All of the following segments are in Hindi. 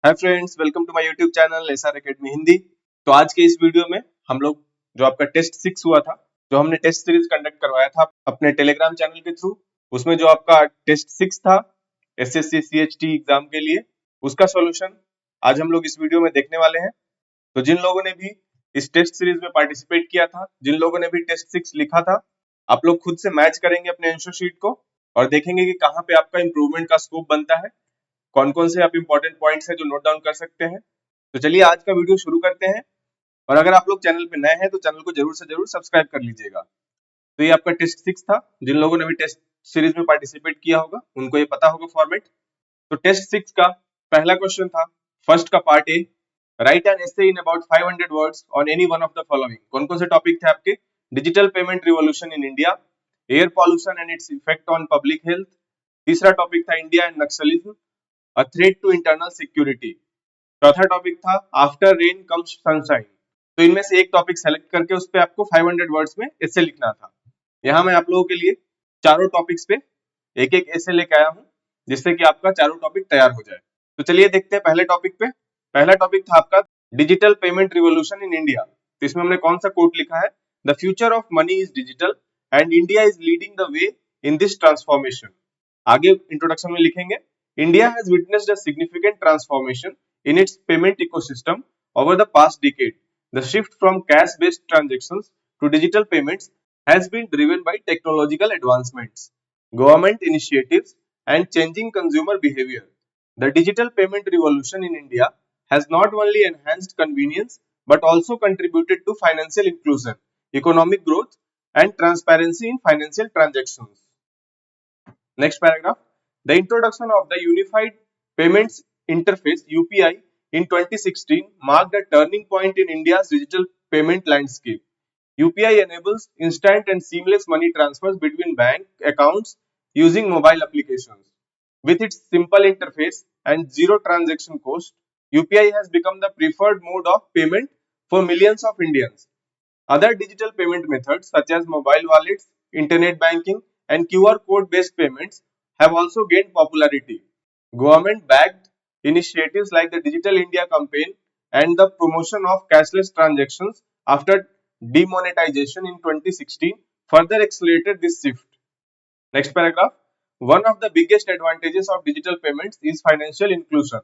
Hi friends, welcome to my YouTube channel SR academy Hindi. तो आज के इस वीडियो में हम लोग जो आपका टेस्ट 6 हुआ था, जो हमने टेस्ट सीरीज कंडक्ट करवाया था अपने टेलीग्राम चैनल के थ्रू, उसमें जो आपका टेस्ट 6 था एसएससी सीएचटी एग्जाम के लिए, उसका सॉल्यूशन आज हम लोग इस वीडियो में देखने वाले हैं। तो जिन लोगों ने भी इस टेस्ट सीरीज में पार्टिसिपेट किया था, जिन लोगों ने भी टेस्ट 6 लिखा था, आप लोग खुद से मैच करेंगे अपने आंसर शीट को और देखेंगे कि कहाँ पे आपका इंप्रूवमेंट का स्कोप बनता है, कौन कौन से आप इंपॉर्टेंट पॉइंट्स हैं जो नोट डाउन कर सकते हैं। तो चलिए आज का वीडियो शुरू करते हैं। और अगर आप लोग चैनल पे नए हैं तो चैनल को जरूर से जरूर सब्सक्राइब कर लीजिएगा। तो ये आपका टेस्ट 6 था। जिन लोगों ने भी टेस्ट सीरीज में पार्टिसिपेट किया होगा उनको ये पता होगा फॉर्मेट। तो टेस्ट 6 का पहला क्वेश्चन था, फर्स्ट का part A, write an essay in about 500 words on any one of the following. कौन कौन से टॉपिक थे आपके? Digital payment revolution in India, air pollution and its effect on public health, तीसरा टॉपिक था India and naxalism, a threat to internal security, चौथा टॉपिक था आफ्टर रेन कम्स सनशाइन। तो इनमें से एक टॉपिक सेलेक्ट करके उस पे आपको 500 वर्ड्स में एसे लिखना था। यहाँ मैं आप लोगों के लिए चारों टॉपिक्स पे एक एक एसे लेके आया हूँ, जिससे कि आपका चारों टॉपिक तैयार हो जाए। तो चलिए देखते हैं पहले टॉपिक पे। पहला टॉपिक था आपका digital payment revolution in India. तो इसमें हमने कौन सा कोट लिखा है? The future of money is digital and India is leading the way in this transformation. आगे इंट्रोडक्शन में लिखेंगे, India has witnessed a significant transformation in its payment ecosystem over the past decade. The shift from cash-based transactions to digital payments has been driven by technological advancements, government initiatives, and changing consumer behavior. The digital payment revolution in India has not only enhanced convenience but also contributed to financial inclusion, economic growth, and transparency in financial transactions. Next paragraph. The introduction of the Unified Payments Interface (UPI) in 2016 marked a turning point in India's digital payment landscape. UPI enables instant and seamless money transfers between bank accounts using mobile applications. With its simple interface and zero transaction cost, UPI has become the preferred mode of payment for millions of Indians. Other digital payment methods such as mobile wallets, internet banking, and QR code based payments have also gained popularity. Government backed initiatives like the Digital India campaign and the promotion of cashless transactions after demonetization in 2016 further accelerated this shift. Next paragraph. One of the biggest advantages of digital payments is financial inclusion.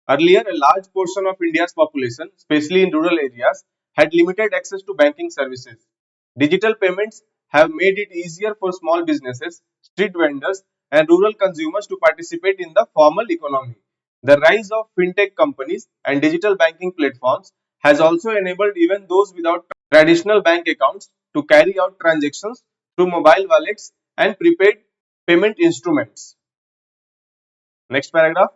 Earlier, a large portion of India's population, especially in rural areas, had limited access to banking services. Digital payments have made it easier for small businesses, street vendors, and rural consumers to participate in the formal economy. The rise of fintech companies and digital banking platforms has also enabled even those without traditional bank accounts to carry out transactions through mobile wallets and prepaid payment instruments. Next paragraph.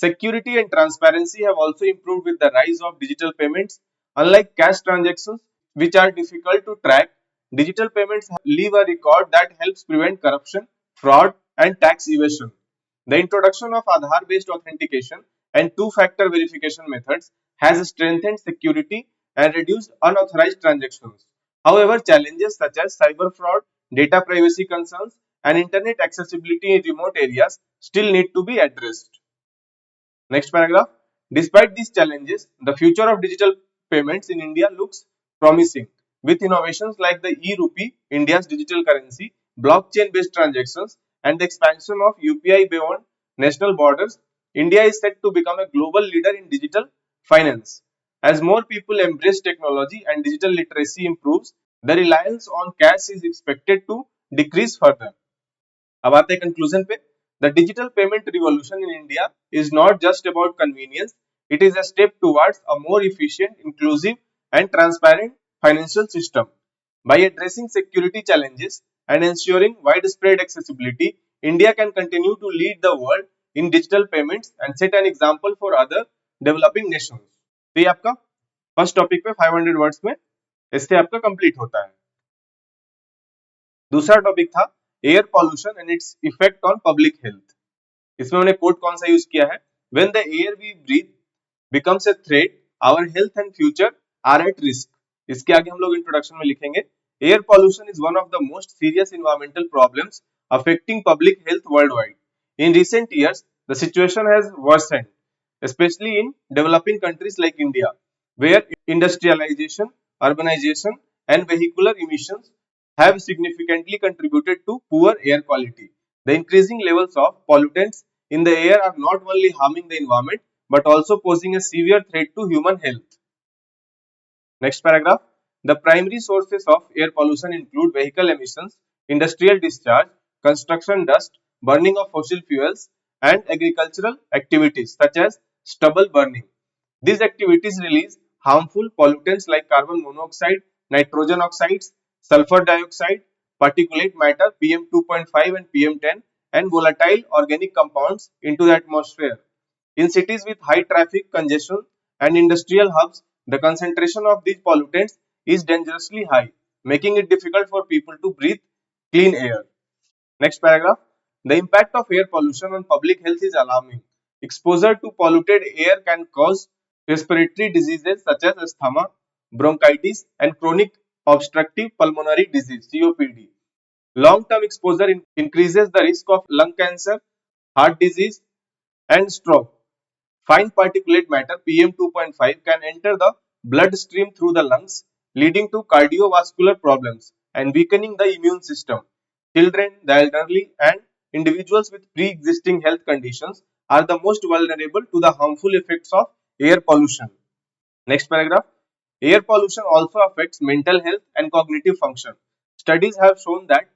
Security and transparency have also improved with the rise of digital payments. Unlike cash transactions, which are difficult to track, digital payments leave a record that helps prevent corruption, fraud, and tax evasion. The introduction of Aadhaar based authentication and two-factor verification methods has strengthened security and reduced unauthorized transactions. However, challenges such as cyber fraud, data privacy concerns, and internet accessibility in remote areas still need to be addressed. Next paragraph. Despite these challenges, the future of digital payments in India looks promising. With innovations like the e-rupee, India's digital currency, blockchain-based transactions, and the expansion of UPI beyond national borders, India is set to become a global leader in digital finance. As more people embrace technology and digital literacy improves, the reliance on cash is expected to decrease further. अब आते हैं कंक्लूजन पे। The digital payment revolution in India is not just about convenience, it is a step towards a more efficient, inclusive and transparent financial system. By addressing security challenges and ensuring widespread accessibility, India can continue to lead the world in digital payments and set an example for other developing nations. तो ये आपका फर्स्ट टॉपिक पे 500 वर्ड्स में इससे आपका कंप्लीट होता है। दूसरा टॉपिक था air pollution and its effect on public health. इसमें हमने कोट कौन सा यूज किया है? When the air we breathe becomes a threat, our health and future are at risk. इसके आगे हम लोग इंट्रोडक्शन में लिखेंगे, air pollution is one of the most serious environmental problems affecting public health worldwide. In recent years the situation has worsened especially in developing countries like India, where industrialization, urbanization, and vehicular emissions have significantly contributed to poor air quality. The increasing levels of pollutants in the air are not only harming the environment but also posing a severe threat to human health. Next paragraph. The primary sources of air pollution include vehicle emissions, industrial discharge, construction dust, burning of fossil fuels, and agricultural activities such as stubble burning. These activities release harmful pollutants like carbon monoxide, nitrogen oxides, sulfur dioxide, particulate matter PM 2.5 and PM 10, and volatile organic compounds into the atmosphere. In cities with high traffic congestion and industrial hubs, the concentration of these pollutants is dangerously high, making it difficult for people to breathe clean air. Next paragraph. The impact of air pollution on public health is alarming. Exposure to polluted air can cause respiratory diseases such as asthma, bronchitis, and chronic obstructive pulmonary disease (COPD). Long-term exposure increases the risk of lung cancer, heart disease, and stroke. Fine particulate matter PM 2.5 can enter the bloodstream through the lungs, leading to cardiovascular problems and weakening the immune system. Children, the elderly, and individuals with pre-existing health conditions are the most vulnerable to the harmful effects of air pollution. Next paragraph. Air pollution also affects mental health and cognitive function. Studies have shown that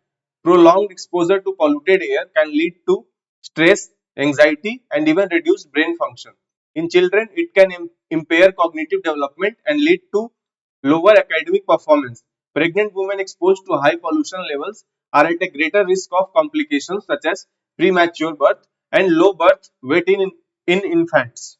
prolonged exposure to polluted air can lead to stress, anxiety, and even reduced brain function. In children, it can impair cognitive development and lead to lower academic performance. Pregnant women exposed to high pollution levels are at a greater risk of complications such as premature birth and low birth weight in infants.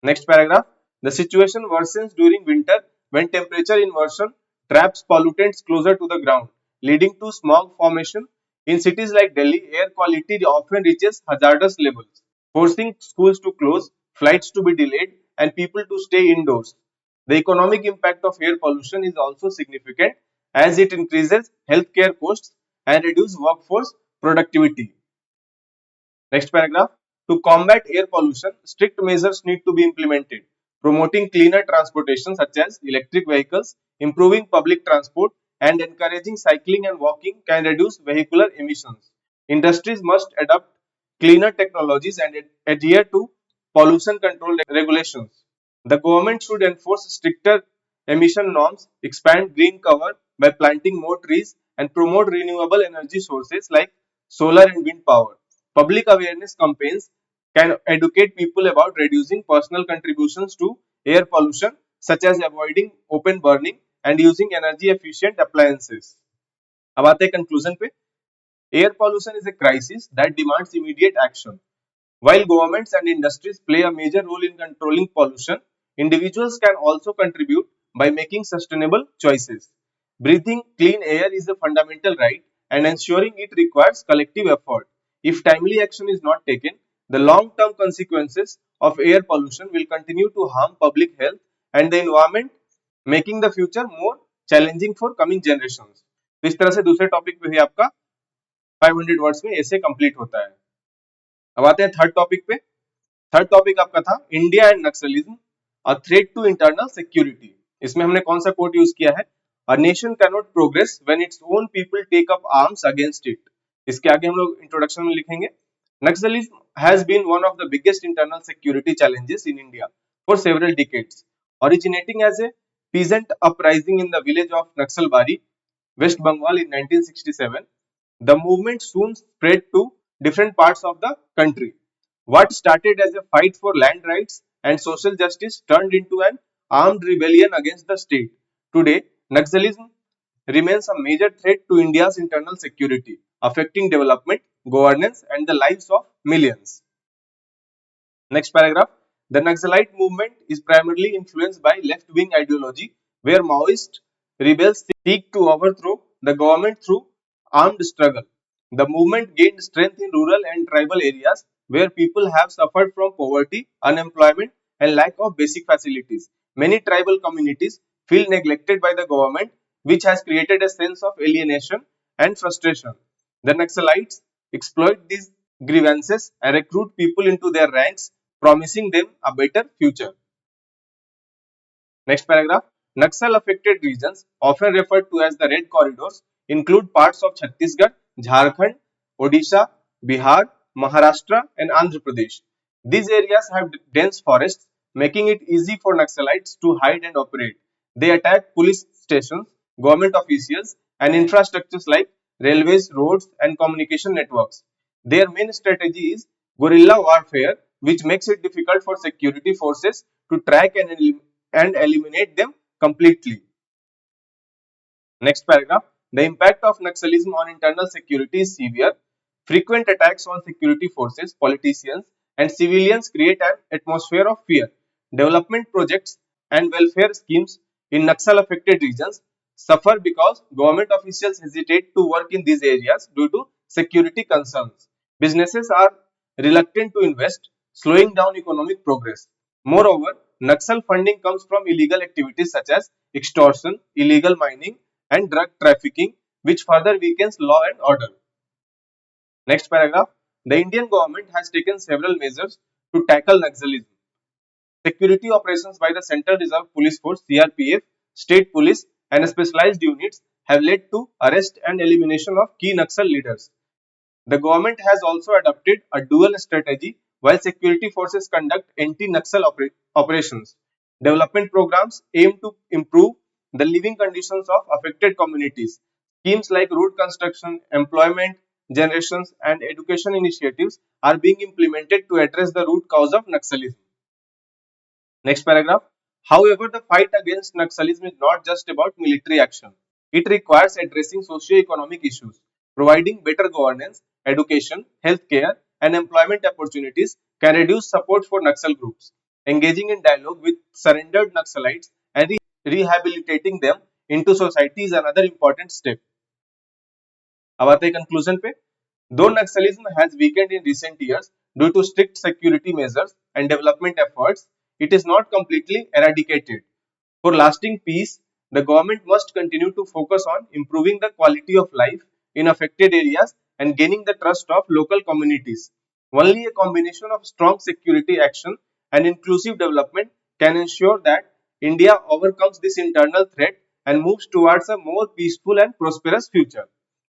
Next paragraph. The situation worsens during winter when temperature inversion traps pollutants closer to the ground, leading to smog formation. In cities like Delhi, air quality often reaches hazardous levels, forcing schools to close, flights to be delayed, and people to stay indoors. The economic impact of air pollution is also significant as it increases healthcare costs and reduces workforce productivity. Next paragraph. To combat air pollution, strict measures need to be implemented. Promoting cleaner transportation such as electric vehicles, improving public transport, and encouraging cycling and walking can reduce vehicular emissions. Industries must adopt cleaner technologies and adhere to pollution control regulations. The government should enforce stricter emission norms, expand green cover by planting more trees, and promote renewable energy sources like solar and wind power. Public awareness campaigns can educate people about reducing personal contributions to air pollution, such as avoiding open burning and using energy efficient appliances. अब आते हैं conclusion पे. Air pollution is a crisis that demands immediate action. While governments and industries play a major role in controlling pollution, individuals can also contribute by making sustainable choices. Breathing clean air is a fundamental right, and ensuring it requires collective effort. If timely action is not taken, the long term consequences of air pollution will continue to harm public health and the environment, making the future more challenging for coming generations. तो इस तरह से दूसरे टॉपिक पे भी आपका 500 वर्ड्स में ऐसे कंप्लीट होता है. अब आते हैं थर्ड टॉपिक पे. थर्ड टॉपिक आपका था India and naxalism, a threat to internal security. इसमें हमने कौन सा कोट यूज किया है? A nation can not progress when its own people take up arms against it. इसके आगे हम लोग इंट्रोडक्शन में लिखेंगे, naxalism has been one of the biggest internal security challenges in India for several decades, originating as a peasant uprising in the village of Naxalbari, West Bengal in 1967. The movement soon spread to different parts of the country. What started as a fight for land rights and social justice turned into an armed rebellion against the state. Today, Naxalism remains a major threat to India's internal security, affecting development, governance, and the lives of millions. Next paragraph. The Naxalite movement is primarily influenced by left wing ideology, where Maoist rebels seek to overthrow the government through armed struggle. The movement gained strength in rural and tribal areas where people have suffered from poverty, unemployment, and lack of basic facilities. Many tribal communities feel neglected by the government, which has created a sense of alienation and frustration. The Naxalites exploit these grievances and recruit people into their ranks, promising them a better future. Next paragraph. Naxal affected regions, often referred to as the Red Corridors, include parts of Chhattisgarh, Jharkhand, Odisha, Bihar, Maharashtra, and Andhra Pradesh. These areas have dense forests, making it easy for Naxalites to hide and operate. They attack police stations, government officials, and infrastructures like railways, roads, and communication networks. Their main strategy is guerrilla warfare, which makes it difficult for security forces to track and eliminate them completely. Next paragraph. The impact of Naxalism on internal security is severe. Frequent attacks on security forces, politicians, and civilians create an atmosphere of fear. Development projects and welfare schemes in Naxal affected regions suffer because government officials hesitate to work in these areas due to security concerns. Businesses are reluctant to invest, slowing down economic progress. Moreover, Naxal funding comes from illegal activities such as extortion, illegal mining, and drug trafficking, which further weakens law and order. Next paragraph. The Indian government has taken several measures to tackle Naxalism. Security operations by the Central Reserve Police Force (CRPF), state police, and specialized units have led to arrest and elimination of key Naxal leaders. The government has also adopted a dual strategy while security forces conduct anti-Naxal operations. Development programs aim to improve the living conditions of affected communities. Schemes like road construction, employment generations, and education initiatives are being implemented to address the root cause of Naxalism. Next paragraph. However, the fight against Naxalism is not just about military action. It requires addressing socio-economic issues, providing better governance, education, healthcare, and employment opportunities can reduce support for Naxal groups. Engaging in dialogue with surrendered Naxalites and rehabilitating them into society is another important step. अब आते हैं conclusion पे. Though Naxalism has weakened in recent years due to strict security measures and development efforts, it is not completely eradicated. For lasting peace, the government must continue to focus on improving the quality of life in affected areas and gaining the trust of local communities. Only a combination of strong security action and inclusive development can ensure that India overcomes this internal threat and moves towards a more peaceful and prosperous future.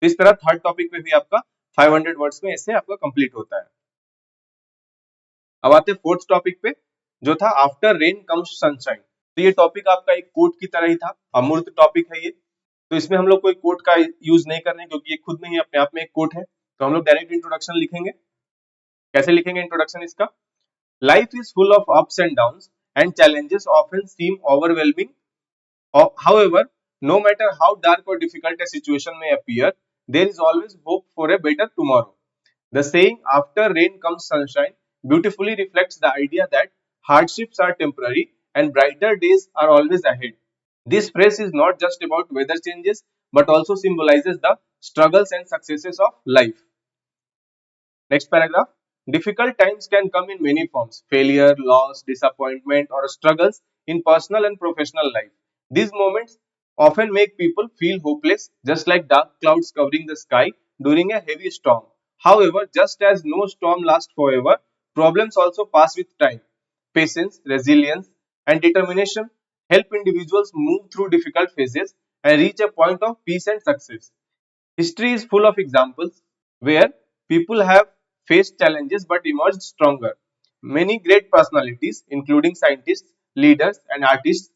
इस तरह थर्ड टॉपिक पे भी आपका 500 वर्ड्स में ऐसे आपका कंप्लीट होता है. अब आते हैं फोर्थ टॉपिक पे जो था आफ्टर रेन कम्स सनशाइन. तो ये टॉपिक आपका एक कोट की तरह ही था, अमूर्त टॉपिक है ये. तो इसमें हम लोग कोई कोट का यूज नहीं कर रहे हैं क्योंकि ये खुद में ही अपने आप में एक कोट है. तो हम लोग डायरेक्ट इंट्रोडक्शन लिखेंगे. कैसे लिखेंगे इंट्रोडक्शन इसका? Life is full of ups and downs and challenges often seem overwhelming. However, no matter how dark or difficult a situation may appear, there is always hope for a better tomorrow. The saying after rain comes sunshine beautifully reflects the idea that hardships are temporary and brighter days are always ahead. This phrase is not just about weather changes but also symbolizes the struggles and successes of life. Next paragraph. Difficult times can come in many forms: failure, loss, disappointment, or struggles in personal and professional life. These moments often make people feel hopeless, just like dark clouds covering the sky during a heavy storm. However, just as no storm lasts forever, problems also pass with time. Patience, resilience, and determination help individuals move through difficult phases and reach a point of peace and success. History is full of examples where people have faced challenges but emerged stronger. Many great personalities, including scientists, leaders, and artists,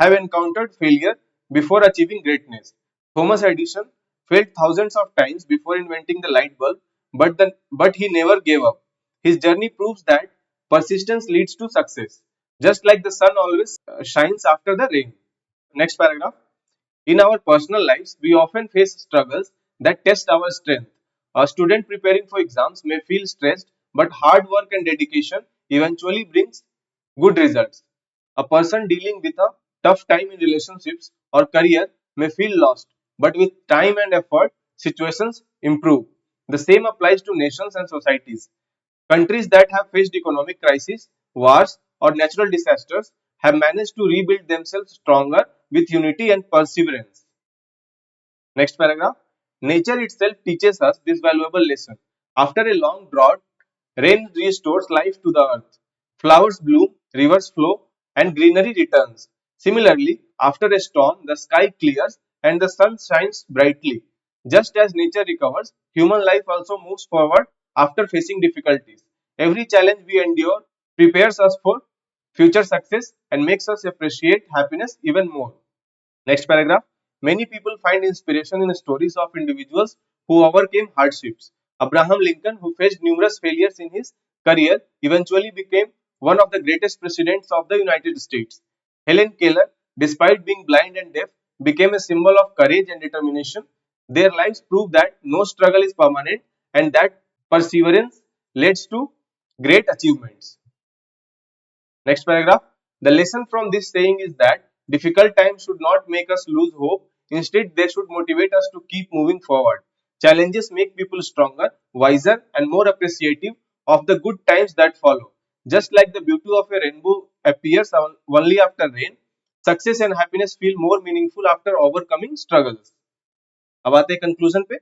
have encountered failure before achieving greatness. Thomas Edison failed thousands of times before inventing the light bulb, but he never gave up. His journey proves that persistence leads to success, just like the sun always shines after the rain. Next paragraph. In our personal lives, we often face struggles that test our strength. A student preparing for exams may feel stressed, but hard work and dedication eventually brings good results. A person dealing with a tough time in relationships or career may feel lost, but with time and effort, situations improve. The same applies to nations and societies. Countries that have faced economic crises, wars, or natural disasters have managed to rebuild themselves stronger with unity and perseverance. Next paragraph. Nature itself teaches us this valuable lesson. After a long drought, rain restores life to the earth. flowers bloom, rivers flow, and greenery returns. Similarly, after a storm, the sky clears and the sun shines brightly. Just as nature recovers, human life also moves forward after facing difficulties. Every challenge we endure prepares us for future success and makes us appreciate happiness even more. Next paragraph. Many people find inspiration in stories of individuals who overcame hardships. Abraham Lincoln, who faced numerous failures in his career, eventually became one of the greatest presidents of the United States. Helen Keller, despite being blind and deaf, became a symbol of courage and determination. Their lives prove that no struggle is permanent and that perseverance leads to great achievements. Next paragraph. The lesson from this saying is that difficult times should not make us lose hope. Instead, they should motivate us to keep moving forward. Challenges make people stronger, wiser, and more appreciative of the good times that follow. Just like the beauty of a rainbow appears only after rain, success and happiness feel more meaningful after overcoming struggles. अब आते हैं कंक्लूजन पे.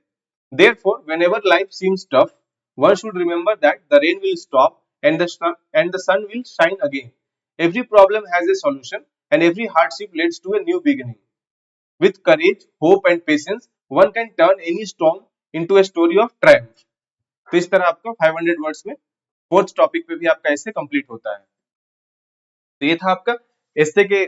Therefore, whenever life seems tough, one should remember that the rain will stop and the sun will shine again. Every problem has a solution and every hardship leads to a new beginning. With courage, hope and patience, one can turn any storm into a story of triumph. तो इस तरह आपका 500 वर्ड्स में फोर्थ टॉपिक पे भी आपका ऐसे कंप्लीट होता है. तो ये था आपका ऐसे के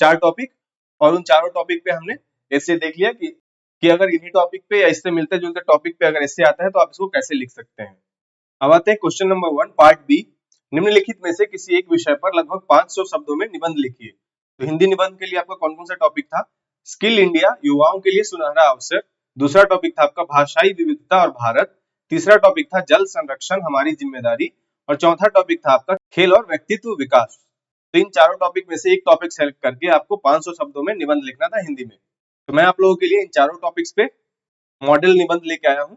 चार टॉपिक और उन चारों टॉपिक पे हमने ऐसे देख लिया कि अगर इन्हीं टॉपिक पे या इससे मिलते जुलते टॉपिक पे अगर ऐसे आता है तो आप इसको कैसे लिख सकते हैं. अब आते हैं क्वेश्चन नंबर 1 पार्ट बी. निम्नलिखित में से किसी एक विषय पर लगभग 500 शब्दों में निबंध लिखिए. तो हिंदी निबंध के लिए आपका कौन कौन सा टॉपिक था? स्किल इंडिया, युवाओं के लिए सुनहरा अवसर. दूसरा टॉपिक था आपका भाषाई विविधता और भारत. तीसरा टॉपिक था जल संरक्षण हमारी जिम्मेदारी. और चौथा टॉपिक था आपका खेल और व्यक्तित्व विकास. तो इन चारों टॉपिक में से एक टॉपिक सेलेक्ट करके आपको 500 शब्दों में निबंध लिखना था हिंदी में. तो मैं आप लोगों के लिए इन चारों टॉपिक्स पे मॉडल निबंध लेके आया हूं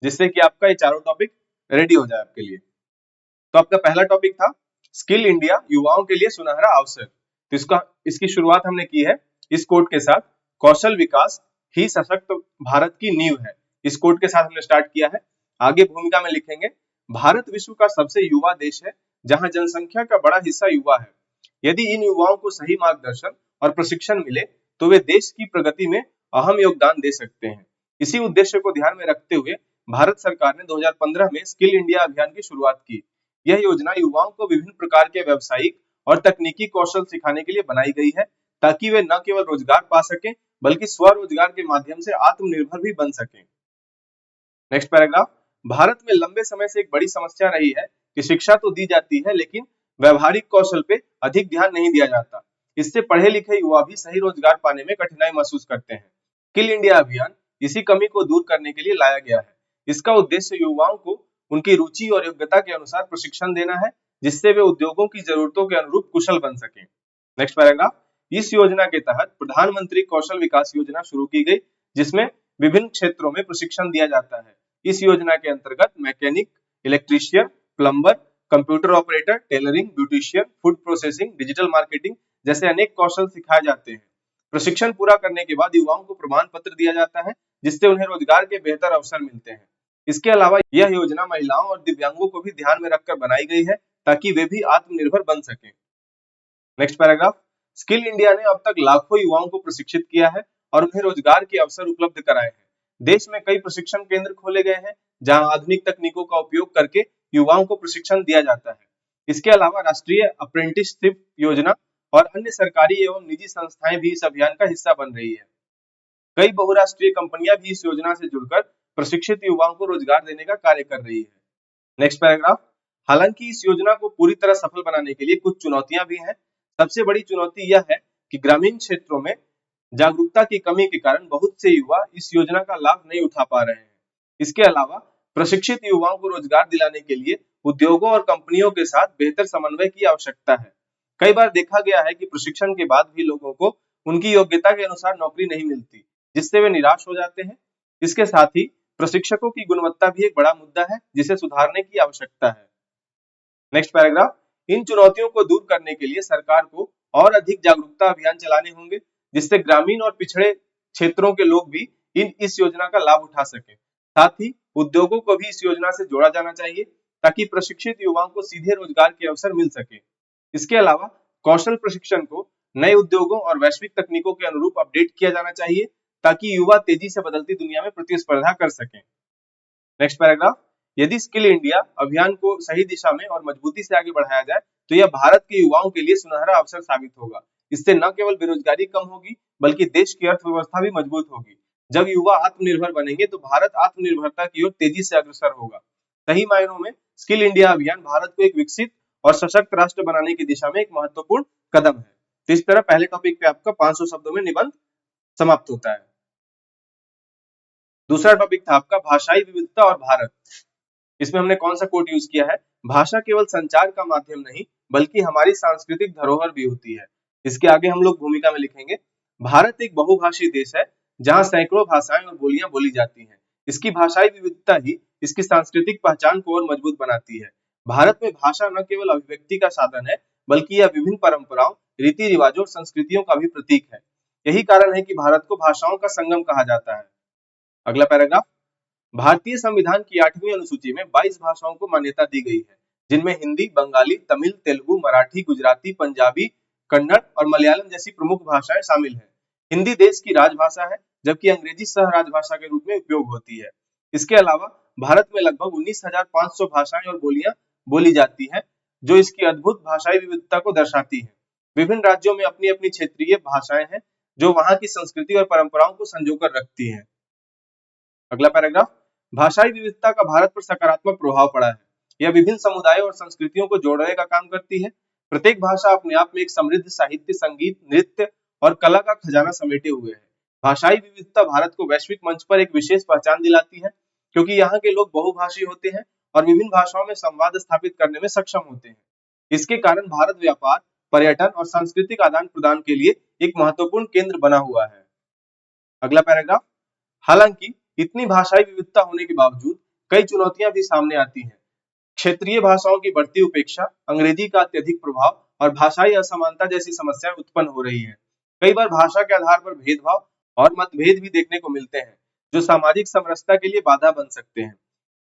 जिससे कि आपका ये चारों टॉपिक रेडी हो जाए आपके लिए. तो आपका पहला टॉपिक था स्किल इंडिया, युवाओं के लिए सुनहरा अवसर. तो इसकी शुरुआत हमने की है इस कोट के साथ, कौशल विकास ही सशक्त भारत की नींव है. इस कोट के साथ हमने स्टार्ट किया है. आगे भूमिका में लिखेंगे भारत विश्व का सबसे युवा देश है जहां जनसंख्या का बड़ा हिस्सा युवा है. यदि इन युवाओं को सही मार्गदर्शन और प्रशिक्षण मिले तो वे देश की प्रगति में अहम योगदान दे सकते हैं. इसी उद्देश्य को ध्यान में रखते हुए भारत सरकार ने 2015 में स्किल इंडिया अभियान की शुरुआत की. यह योजना युवाओं को विभिन्न प्रकार के व्यावसायिक और तकनीकी कौशल सिखाने के लिए बनाई गई है ताकि वे न केवल रोजगार पा सकें बल्कि स्वरोजगार के माध्यम से आत्मनिर्भर भी बन सकें. Next paragraph. भारत में लंबे समय से एक बड़ी समस्या रही है कि शिक्षा तो दी जाती है लेकिन व्यवहारिक कौशल पे अधिक ध्यान नहीं दिया जाता. इससे पढ़े लिखे युवा भी सही रोजगार पाने में कठिनाई महसूस करते हैं. स्किल इंडिया अभियान इसी कमी को दूर करने के लिए लाया गया है. इसका उद्देश्य युवाओं को उनकी रुचि और योग्यता के अनुसार प्रशिक्षण देना है जिससे वे उद्योगों की जरूरतों के अनुरूप कुशल बन सकें. Next paragraph. इस योजना के तहत प्रधानमंत्री कौशल विकास योजना शुरू की गई जिसमें विभिन्न क्षेत्रों में प्रशिक्षण दिया जाता है. इस योजना के अंतर्गत mechanic, electrician, plumber, computer operator, tailoring, beautician, food processing, digital marketing जैसे अनेक कौशल सिखाए जाते हैं. प्रशिक्षण पूरा करने के बाद युवाओं को प्रमाण पत्र दिया जाता है जिससे उन्हें रोजगार के बेहतर अवसर मिलते हैं. इसके अलावा यह योजना महिलाओं और दिव्यांगों को भी ध्यान में रखकर बनाई गई है ताकि वे भी आत्मनिर्भर बन सकें. Next paragraph. स्किल इंडिया ने अब तक लाखों युवाओं को प्रशिक्षित किया है और उन्हें रोजगार के अवसर उपलब्ध कराए हैं. देश में कई प्रशिक्षण केंद्र खोले गए हैं जहां आधुनिक तकनीकों का उपयोग करके युवाओं को प्रशिक्षण दिया जाता है. इसके अलावा राष्ट्रीय अप्रेंटिसशिप योजना और अन्य सरकारी एवं निजी संस्थाएं भी इस अभियान का हिस्सा बन रही है. कई बहुराष्ट्रीय कंपनियां भी इस योजना से जुड़कर प्रशिक्षित युवाओं को रोजगार देने का कार्य कर रही है. Next paragraph. हालांकि इस योजना को पूरी तरह सफल बनाने के लिए कुछ चुनौतियां भी हैं. सबसे बड़ी चुनौती यह है कि ग्रामीण क्षेत्रों में जागरूकता की कमी के कारण बहुत से युवा इस योजना का लाभ नहीं उठा पा रहे हैं. इसके अलावा प्रशिक्षित युवाओं को रोजगार दिलाने के लिए उद्योगों और कंपनियों के साथ बेहतर समन्वय की आवश्यकता है. कई बार देखा गया है कि प्रशिक्षण के बाद भी लोगों को उनकी योग्यता के अनुसार नौकरी नहीं मिलती जिससे वे निराश हो जाते हैं. इसके साथ ही प्रशिक्षकों की गुणवत्ता भी एक बड़ा मुद्दा है जिसे सुधारने की आवश्यकता है. Next paragraph. इन चुनौतियों को दूर करने के लिए सरकार को और अधिक जागरूकता अभियान चलाने होंगे जिससे ग्रामीण और पिछड़े क्षेत्रों के लोग भी इस योजना का लाभ उठा सकें. साथ ही उद्योगों को भी इस योजना से जोड़ा जाना चाहिए ताकि प्रशिक्षित युवाओं को सीधे रोजगार के अवसर मिल सके। इसके अलावा कौशल प्रशिक्षण को नए उद्योगों और वैश्विक तकनीकों के अनुरूप अपडेट किया जाना चाहिए ताकि युवा तेजी से बदलती दुनिया में प्रतिस्पर्धा कर सकें। नेक्स्ट पैराग्राफ, यदि स्किल इंडिया अभियान को सही दिशा में और मजबूती से आगे बढ़ाया जाए तो यह भारत के युवाओं के लिए सुनहरा अवसर साबित होगा। इससे न केवल बेरोजगारी कम होगी बल्कि देश की अर्थव्यवस्था भी मजबूत होगी। जब युवा आत्मनिर्भर बनेंगे तो भारत आत्मनिर्भरता की ओर तेजी से अग्रसर होगा। सही मायनों में स्किल इंडिया अभियान भारत को एक विकसित और सशक्त राष्ट्र बनाने की दिशा में एक महत्वपूर्ण कदम है। तो इस तरह पहले टॉपिक पे आपका 500 शब्दों में निबंध समाप्त होता है। दूसरा टॉपिक था आपका भाषाई विविधता और भारत। इसमें हमने कौन सा कोट यूज किया है, भाषा केवल संचार का माध्यम नहीं बल्कि हमारी सांस्कृतिक धरोहर भी होती है। इसके आगे हम लोग भूमिका में लिखेंगे, भारत एक बहुभाषी देश है जहां सैकड़ों भाषाएं और बोलियां बोली जाती हैं। इसकी भाषाई विविधता ही इसकी सांस्कृतिक पहचान को और मजबूत बनाती है। भारत में भाषा न केवल अभिव्यक्ति का साधन है बल्कि यह विभिन्न परंपराओं, रीति रिवाजों और संस्कृतियों का भी प्रतीक है। यही कारण है कि भारत को भाषाओं का संगम कहा जाता है। अगला पैराग्राफ, भारतीय संविधान की 8वीं अनुसूची में 22 भाषाओं को मान्यता दी गई है जिनमें हिंदी, बंगाली, तमिल, तेलुगु, मराठी, गुजराती, पंजाबी, कन्नड़ और मलयालम जैसी प्रमुख भाषाएं शामिल हैं। हिंदी देश की राजभाषा है जबकि अंग्रेजी सह राजभाषा के रूप में उपयोग होती है। इसके अलावा भारत में लगभग 19,500 भाषाएं और बोलियां बोली जाती हैं जो इसकी अद्भुत भाषाई विविधता को दर्शाती है। विभिन्न राज्यों में अपनी अपनी क्षेत्रीय भाषाएं हैं जो वहां की संस्कृति और परंपराओं को संजोकर रखती हैं। अगला पैराग्राफ, भाषाई विविधता का भारत पर सकारात्मक प्रभाव पड़ा है। यह विभिन्न समुदायों और संस्कृतियों को जोड़ने का काम करती है। प्रत्येक भाषा अपने आप में एक समृद्ध साहित्य, संगीत, नृत्य और कला का खजाना समेटे हुए है। भाषाई विविधता भारत को वैश्विक मंच पर एक विशेष पहचान दिलाती है क्योंकि यहाँ के लोग बहुभाषी होते हैं और विभिन्न भाषाओं में संवाद स्थापित करने में सक्षम होते हैं। इसके कारण भारत व्यापार, पर्यटन और सांस्कृतिक आदान प्रदान के लिए एक महत्वपूर्ण केंद्र बना हुआ है। अगला पैराग्राफ, हालांकि इतनी भाषाई विविधता होने के बावजूद कई चुनौतियां भी सामने आती हैं। क्षेत्रीय भाषाओं की बढ़ती उपेक्षा, अंग्रेजी का अत्यधिक प्रभाव और भाषाई असमानता जैसी समस्याएं उत्पन्न हो रही हैं। कई बार भाषा के आधार पर भेदभाव और मतभेद भी देखने को मिलते हैं जो सामाजिक समरसता के लिए बाधा बन सकते हैं।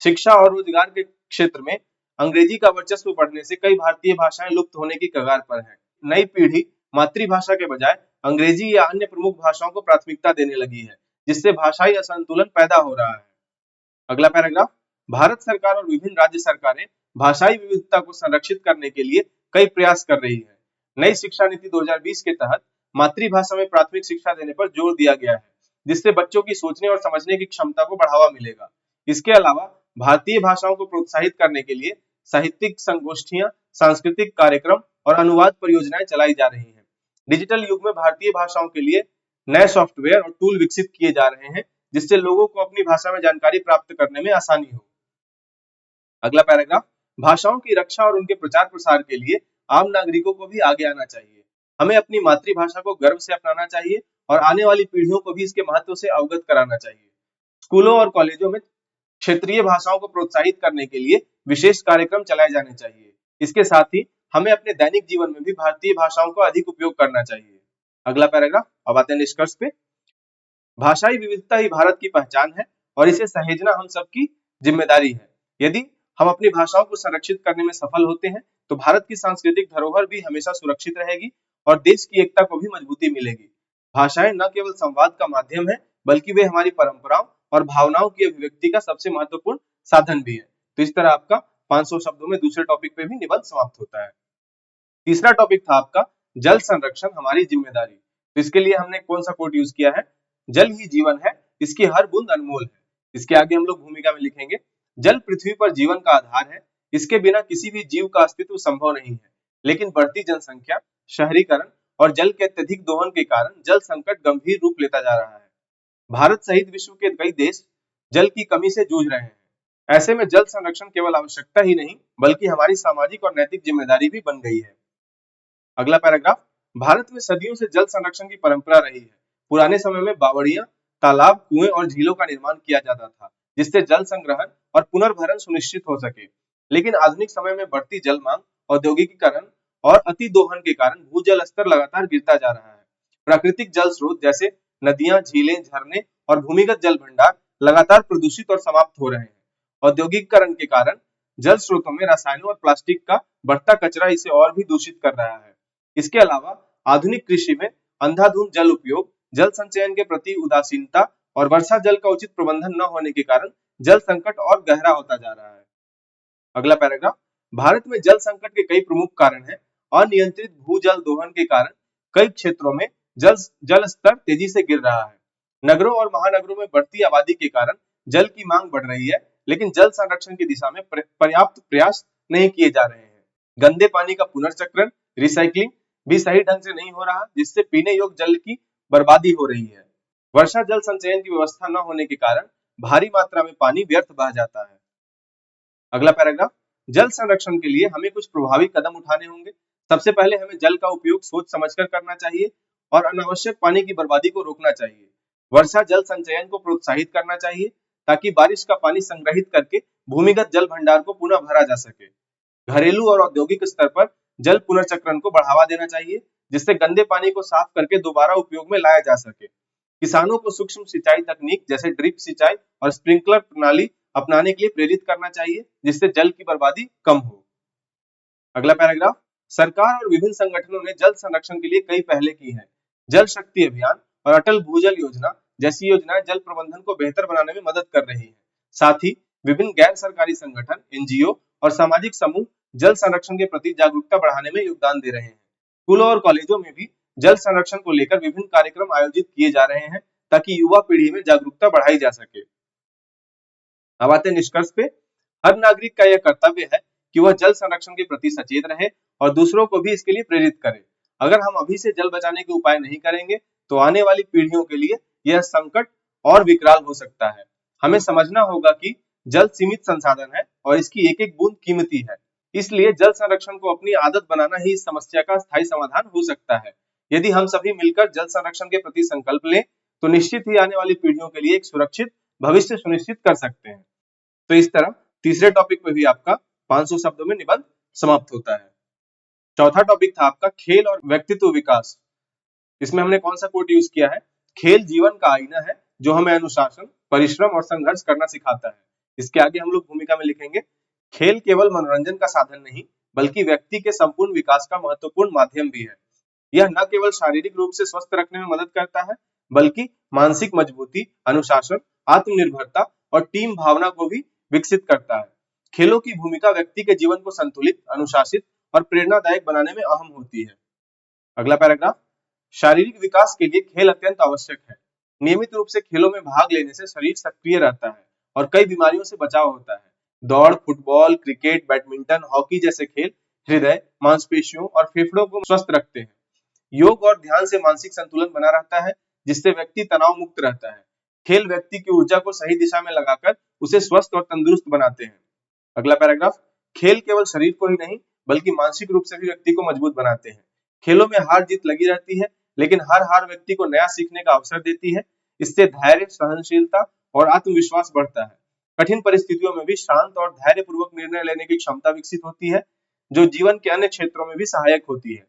शिक्षा और रोजगार के क्षेत्र में अंग्रेजी का वर्चस्व बढ़ने से कई भारतीय भाषाएं लुप्त होने की कगार पर है। नई पीढ़ी मातृभाषा के बजाय अंग्रेजी या अन्य प्रमुख भाषाओं को प्राथमिकता देने लगी है जिससे भाषाई असंतुलन पैदा हो रहा है। अगला पैराग्राफ, भारत सरकार और विभिन्न राज्य सरकारें भाषाई विविधता को संरक्षित करने के लिए कई प्रयास कर रही है। नई शिक्षा नीति 2020 के तहत मातृभाषा में प्राथमिक शिक्षा देने पर जोर दिया गया है जिससे बच्चों की सोचने और समझने की क्षमता को बढ़ावा मिलेगा। इसके अलावा भारतीय भाषाओं को प्रोत्साहित करने के लिए साहित्यिक संगोष्ठियां, सांस्कृतिक कार्यक्रम और अनुवाद परियोजनाएं चलाई जा रही हैं। डिजिटल युग में भारतीय भाषाओं के लिए नए सॉफ्टवेयर और टूल विकसित किए जा रहे हैं जिससे लोगों को अपनी भाषा में जानकारी प्राप्त करने में आसानी हो। अगला पैराग्राफ, भाषाओं की रक्षा और उनके प्रचार प्रसार के लिए आम नागरिकों को भी आगे आना चाहिए। हमें अपनी मातृभाषा को गर्व से अपनाना चाहिए और आने वाली पीढ़ियों को भी इसके महत्व से अवगत कराना चाहिए। स्कूलों और कॉलेजों में क्षेत्रीय भाषाओं को प्रोत्साहित करने के लिए विशेष कार्यक्रम चलाए जाने चाहिए। इसके साथ ही हमें अपने दैनिक जीवन में भी भारतीय भाषाओं का अधिक उपयोग करना चाहिए। अगला पैराग्राफ, अब आते हैं निष्कर्ष पे। भाषाई विविधता ही भारत की पहचान है और इसे सहेजना हम सबकी जिम्मेदारी है। यदि हम अपनी भाषाओं को संरक्षित करने में सफल होते हैं तो भारत की सांस्कृतिक धरोहर भी हमेशा सुरक्षित रहेगी और देश की एकता को भी मजबूती मिलेगी। भाषाएं न केवल संवाद का माध्यम है बल्कि वे हमारी परंपराओं और भावनाओं की अभिव्यक्ति का सबसे महत्वपूर्ण साधन भी है। तो इस तरह आपका 500 शब्दों में दूसरे टॉपिक पे भी निबंध समाप्त होता है। तीसरा टॉपिक था आपका जल संरक्षण हमारी जिम्मेदारी। तो इसके लिए हमने कौन सा कोट यूज किया है, जल ही जीवन है, इसकी हर बूंद अनमोल है। इसके आगे हम लोग भूमिका में लिखेंगे, जल पृथ्वी पर जीवन का आधार है, इसके बिना किसी भी जीव का अस्तित्व संभव नहीं है। लेकिन बढ़ती जनसंख्या, शहरीकरण और जल के अत्यधिक दोहन के कारण जल संकट गंभीर रूप लेता जा रहा है। भारत सहित विश्व के कई देश जल की कमी से जूझ रहे हैं। ऐसे में जल संरक्षण केवल आवश्यकता ही नहीं बल्कि हमारी सामाजिक और नैतिक जिम्मेदारी भी बन गई है। अगला पैराग्राफ, भारत में सदियों से जल संरक्षण की परंपरा रही है। पुराने समय में बावड़ियां, तालाब, कुएं और झीलों का निर्माण किया जाता था जिससे जल संग्रहण और पुनर्भरण सुनिश्चित हो सके। लेकिन आधुनिक समय में बढ़ती जल मांग, औद्योगिकीकरण और अति दोहन के कारण भूजल स्तर लगातार गिरता जा रहा है। प्राकृतिक जल स्रोत जैसे नदियां, झीलें, झरने और भूमिगत जल भंडार लगातार प्रदूषित और समाप्त हो रहे हैं। औद्योगिकीकरण के कारण जल स्रोतों में रसायनों और प्लास्टिक का बढ़ता कचरा इसे और भी दूषित कर रहा है। इसके अलावा आधुनिक कृषि में अंधाधुंध जल उपयोग, जल संचयन के प्रति उदासीनता और वर्षा जल का उचित प्रबंधन न होने के कारण जल संकट और गहरा होता जा रहा है। अगला पैराग्राफ, भारत में जल संकट के कई प्रमुख कारण हैं। अनियंत्रित भूजल दोहन के कारण कई क्षेत्रों में जल जल स्तर तेजी से गिर रहा है। नगरों और महानगरों में बढ़ती आबादी के कारण जल की मांग बढ़ रही है, लेकिन जल संरक्षण की दिशा में पर्याप्त प्रयास नहीं किए जा रहे हैं। गंदे पानी का पुनर्चक्रण, रिसाइकलिंग भी सही ढंग से नहीं हो रहा, जिससे पीने योग्य जल की बर्बादी हो रही है। वर्षा जल संचयन की व्यवस्था न होने के कारण भारी मात्रा में पानी व्यर्थ बह जाता है। अगला पैराग्राफ, जल संरक्षण के लिए हमें कुछ प्रभावी कदम उठाने होंगे। सबसे पहले हमें जल का उपयोग सोच समझकर करना चाहिए और अनावश्यक पानी की बर्बादी को रोकना चाहिए। वर्षा जल संचयन को प्रोत्साहित करना चाहिए ताकि बारिश का पानी संग्रहित करके भूमिगत जल भंडार को पुनः भरा जा सके। घरेलू और औद्योगिक स्तर पर जल पुनर्चक्रण को बढ़ावा देना चाहिए, जिससे गंदे पानी को साफ करके दोबारा उपयोग में लाया जा सके। किसानों को सूक्ष्म सिंचाई तकनीक जैसे ड्रिप सिंचाई और स्प्रिंकलर प्रणाली अपनाने के लिए प्रेरित करना चाहिए, जिससे जल की बर्बादी कम हो। अगला पैराग्राफ, सरकार और विभिन्न संगठनों ने जल संरक्षण के लिए कई पहले की हैं। जल शक्ति अभियान और अटल भूजल योजना जैसी योजनाएं जल प्रबंधन को बेहतर बनाने में मदद कर रही हैं। साथ ही विभिन्न गैर सरकारी संगठन, एनजीओ और सामाजिक समूह जल संरक्षण के प्रति जागरूकता बढ़ाने में योगदान दे रहे हैं। स्कूलों और कॉलेजों में भी जल संरक्षण को लेकर विभिन्न कार्यक्रम आयोजित किए जा रहे हैं ताकि युवा पीढ़ी में जागरूकता बढ़ाई जा सके। अब आते हैं निष्कर्ष पे। हर नागरिक का यह कर्तव्य है कि वह जल संरक्षण के प्रति सचेत रहे और दूसरों को भी इसके लिए प्रेरित करे। अगर हम अभी से जल बचाने के उपाय नहीं करेंगे तो आने वाली पीढ़ियों के लिए यह संकट और विकराल हो सकता है। हमें समझना होगा कि जल सीमित संसाधन है और इसकी एक एक बूंद कीमती है। इसलिए जल संरक्षण को अपनी आदत बनाना ही इस समस्या का स्थायी समाधान हो सकता है। यदि हम सभी मिलकर जल संरक्षण के प्रति संकल्प लें तो निश्चित ही आने वाली पीढ़ियों के लिए एक सुरक्षित भविष्य सुनिश्चित कर सकते हैं। तो इस तरह तीसरे टॉपिक में भी आपका 500 शब्दों में निबंध समाप्त होता है। चौथा टॉपिक था आपका खेल और व्यक्तित्व विकास। इसमें हमने कौन सा कोट यूज किया है? खेल जीवन का आईना है जो हमें अनुशासन, परिश्रम और संघर्ष करना सिखाता है। इसके आगे हम लोग भूमिका में लिखेंगे, खेल केवल मनोरंजन का साधन नहीं बल्कि व्यक्ति के संपूर्ण विकास का महत्वपूर्ण माध्यम भी है। यह न केवल शारीरिक रूप से स्वस्थ रखने में मदद करता है बल्कि मानसिक मजबूती, अनुशासन, आत्मनिर्भरता और टीम भावना को भी विकसित करता है। खेलों की भूमिका व्यक्ति के जीवन को संतुलित, अनुशासित और प्रेरणादायक बनाने में अहम होती है। अगला पैराग्राफ, शारीरिक विकास के लिए खेल अत्यंत आवश्यक है। नियमित रूप से खेलों में भाग लेने से शरीर सक्रिय रहता है और कई बीमारियों से बचाव होता है। दौड़, फुटबॉल, क्रिकेट, बैडमिंटन, हॉकी जैसे खेल हृदय, मांसपेशियों और फेफड़ों को स्वस्थ रखते हैं। योग और ध्यान से मानसिक संतुलन बना रहता है, जिससे व्यक्ति तनाव मुक्त रहता है। खेल व्यक्ति की ऊर्जा को सही दिशा में लगाकर उसे स्वस्थ और तंदुरुस्त बनाते हैं। अगला पैराग्राफ, खेल केवल शरीर को ही नहीं बल्कि मानसिक रूप से भी व्यक्ति को मजबूत बनाते हैं। खेलों में हार जीत लगी रहती है, लेकिन हर हार व्यक्ति को नया सीखने का अवसर देती है। इससे धैर्य, सहनशीलता और आत्मविश्वास बढ़ता है। कठिन परिस्थितियों में भी शांत और धैर्यपूर्वक निर्णय लेने की क्षमता विकसित होती है, जो जीवन के अन्य क्षेत्रों में भी सहायक होती है।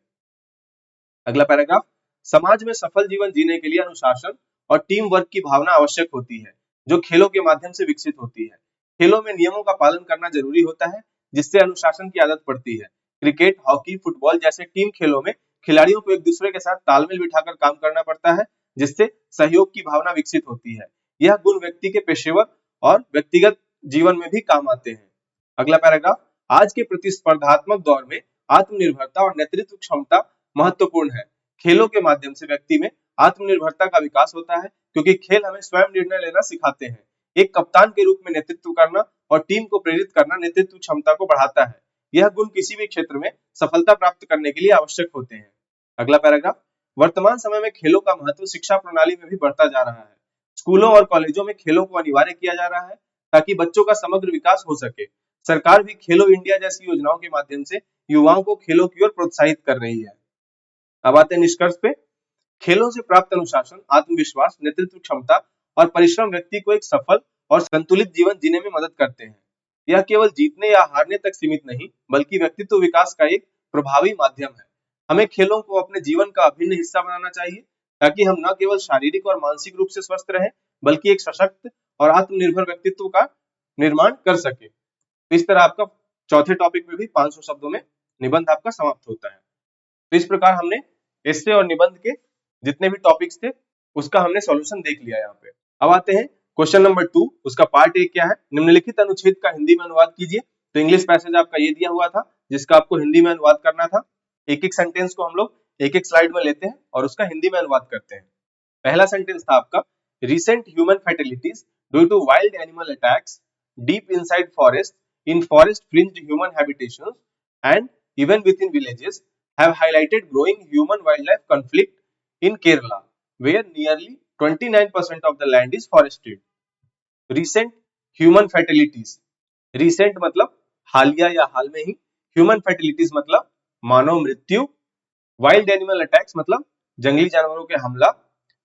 अगला पैराग्राफ, समाज में सफल जीवन जीने के लिए अनुशासन और टीम वर्क की भावना आवश्यक होती है, जो खेलों के माध्यम से विकसित होती है। खेलों में नियमों का पालन करना जरूरी होता है, जिससे अनुशासन की आदत पड़ती है। क्रिकेट, हॉकी, फुटबॉल जैसे टीम खेलों में खिलाड़ियों को एक दूसरे के साथ तालमेल बिठाकर काम करना पड़ता है, जिससे सहयोग की भावना विकसित होती है। यह गुण व्यक्ति के पेशेवर और व्यक्तिगत जीवन में भी काम आते हैं। अगला पैराग्राफ, आज के प्रतिस्पर्धात्मक दौर में आत्मनिर्भरता और नेतृत्व क्षमता महत्वपूर्ण है। खेलों के माध्यम से व्यक्ति में आत्मनिर्भरता का विकास होता है, क्योंकि खेल हमें स्वयं निर्णय लेना सिखाते हैं। एक कप्तान के रूप में नेतृत्व करना और टीम को प्रेरित करना नेतृत्व क्षमता को बढ़ाता है। यह गुण किसी भी क्षेत्र में सफलता प्राप्त करने के लिए आवश्यक होते हैं। अगला पैराग्राफ, वर्तमान समय में खेलों का महत्व शिक्षा प्रणाली में भी बढ़ता जा रहा है। स्कूलों और कॉलेजों में खेलों को अनिवार्य किया जा रहा है ताकि बच्चों का समग्र विकास हो सके। सरकार भी खेलो इंडिया जैसी योजनाओं के माध्यम से युवाओं को खेलों की ओर प्रोत्साहित कर रही है। अब आते हैं निष्कर्ष पे। खेलों से प्राप्त अनुशासन, आत्मविश्वास, नेतृत्व क्षमता और परिश्रम व्यक्ति को एक सफल और संतुलित जीवन जीने में मदद करते हैं। यह केवल जीतने या हारने तक सीमित नहीं बल्कि व्यक्तित्व विकास का एक प्रभावी माध्यम है। हमें खेलों को अपने जीवन का अभिन्न हिस्सा बनाना चाहिए ताकि हम न केवल शारीरिक और मानसिक रूप से स्वस्थ रहें बल्कि एक सशक्त और आत्मनिर्भर व्यक्तित्व का निर्माण कर सके। इस तरह आपका चौथे टॉपिक में भी 500 शब्दों में निबंध आपका समाप्त होता है। तो इस प्रकार हमने एस्से और निबंध के जितने भी टॉपिक्स थे उसका हमने सॉल्यूशन देख लिया यहाँ पे। अब आते हैं क्वेश्चन नंबर 2, उसका पार्ट ए क्या है, निम्नलिखित अनुच्छेद का हिंदी में अनुवाद कीजिए। तो इंग्लिश पैसेज आपका ये दिया हुआ था जिसका आपको हिंदी में अनुवाद करना था। एक एक सेंटेंस को हम लोग एक एक स्लाइड में लेते हैं और उसका हिंदी में अनुवाद करते हैं। पहला सेंटेंस था आपका, recent human fatalities due to wild animal attacks deep inside forest in forest fringed human habitations and even within villages have highlighted growing human wildlife conflict in Kerala where nearly 29% of the land is forested. Recent human fatalities, recent मतलब हालिया या हाल में ही, human fatalities मतलब मानव मृत्यु, वाइल्ड एनिमल अटैक्स मतलब जंगली जानवरों के हमला,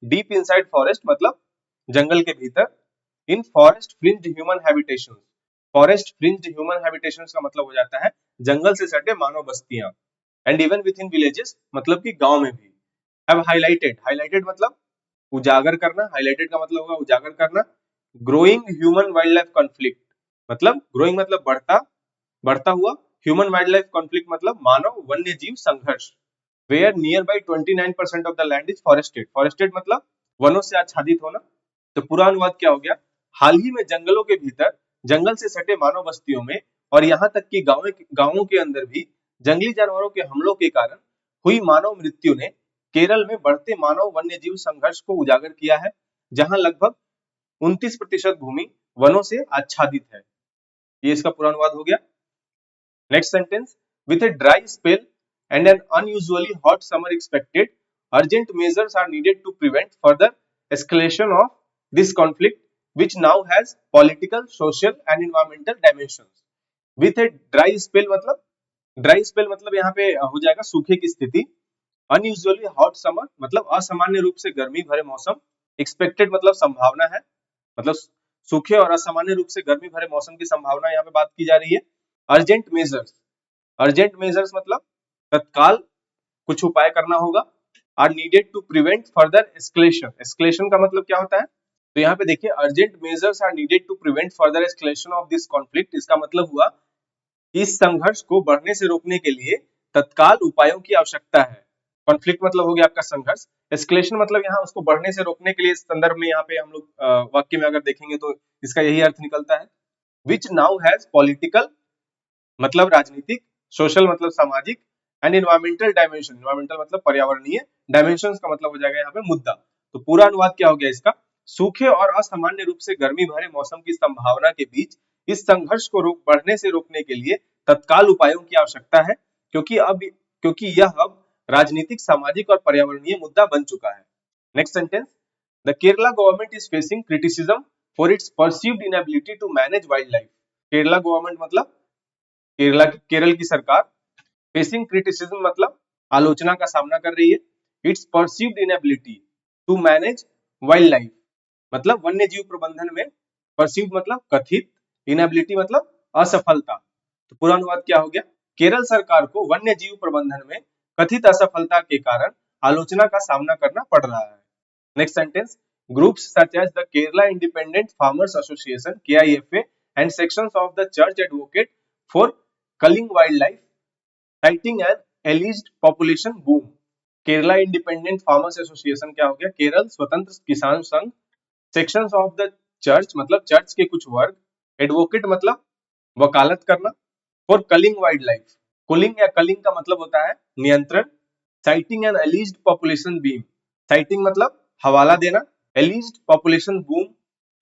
डीप इनसाइड फॉरेस्ट मतलब जंगल के भीतर, इन forest fringed human habitations, forest fringed human habitations का मतलब हो जाता है जंगल से सटे मानव बस्तियां, and even with in villages मतलब कि गांव में भी, हैव हाइलाइटेड, हाइलाइटेड मतलब उजागर करना, हाइलाइटेड का मतलब होगा उजागर करना, growing human wild life conflict मतलब ग्रोइंग मतलब बढ़ता, बढ़ता हुआ, ह्यूमन वाइल्ड लाइफ कॉन्फ्लिक्ट मतलब मानव वन्य जीव संघर्ष, where nearby 29% of the land is forested, forested मतलब वनों से आच्छादित होना। तो पूरा अनुवाद क्या हो गया, हाल ही में जंगलों के भीतर जंगल से सटे मानव बस्तियों में और यहाँ तक कि गांवों के अंदर भी जंगली जानवरों के हमलों के कारण हुई मानव मृत्यु ने केरल में बढ़ते मानव वन्य जीव संघर्ष को उजागर किया है, जहां लगभग 29% भूमि वनों से आच्छादित है। ये इसका पूरा अनुवाद हो गया। Next sentence, with a dry spell and an unusually hot summer expected, urgent measures are needed to prevent further escalation of this conflict, which now has political, social and environmental dimensions. With a dry spell मतलब यहाँ पे हो जाएगा सूखे की स्थिति, unusually hot summer मतलब असामान्य रूप से गर्मी भरे मौसम, expected मतलब संभावना है, मतलब सूखे और असामान्य रूप से गर्मी भरे मौसम की संभावना यहाँ पे बात की जा रही है। अर्जेंट मेजर्स, अर्जेंट मेजर्स मतलब तत्काल कुछ उपाय करना होगा, are needed to prevent further escalation, escalation का मतलब क्या होता है, तो यहाँ पे देखिए urgent measures are needed to prevent further escalation of this conflict, इसका मतलब हुआ इस संघर्ष को बढ़ने से रोकने के लिए तत्काल उपायों की आवश्यकता है। कॉन्फ्लिक्ट मतलब हो गया आपका संघर्ष, एस्केलेशन मतलब यहाँ उसको बढ़ने से रोकने के लिए, इस संदर्भ में यहाँ पे हम लोग वाक्य में अगर देखेंगे तो इसका यही अर्थ निकलता है। विच नाउ हैज पॉलिटिकल मतलब राजनीतिक, सोशल मतलब सामाजिक, एंड इन्वायरमेंटल डायमेंशन, इन्वायरमेंटल मतलब पर्यावरणीय, डायमेंशंस का मतलब हो जाएगा यहाँ पे मुद्दा। तो पूरा अनुवाद क्या हो गया इसका, सूखे और असामान्य रूप से गर्मी भरे मौसम की संभावना के बीच इस संघर्ष को बढ़ने से रोकने के लिए तत्काल उपायों की आवश्यकता है, क्योंकि यह अब राजनीतिक, सामाजिक और पर्यावरणीय मुद्दा बन चुका है। Next sentence, the Kerala government is facing criticism for its perceived inability to manage wild life. Kerala government मतलब केरल की सरकार, फेसिंग क्रिटिसिज्म मतलब आलोचना का सामना कर रही है, its perceived inability to manage wild life मतलब वन्य जीव प्रबंधन में, परसीव्ड मतलब कथित, इनएबिलिटी मतलब असफलता। तो पूरा अनुवाद क्या हो गया, केरल सरकार को वन्य जीव प्रबंधन में कथित असफलता के कारण आलोचना का सामना करना पड़ रहा है। Next sentence, groups such as the Kerala independent farmers association KIFA and sections of the church advocate for culling wildlife, citing an alleged population boom. Kerala independent farmers association क्या हो गया, केरल स्वतंत्र किसान संघ, सेक्शंस ऑफ द चर्च मतलब चर्च के कुछ वर्ग, एडवोकेट मतलब वकालत करना, for culling wild life, culling या कलिंग का मतलब होता है नियंत्रण, citing an alleged population boom, citing मतलब हवाला देना, एलिज्ड पॉपुलेशन बूम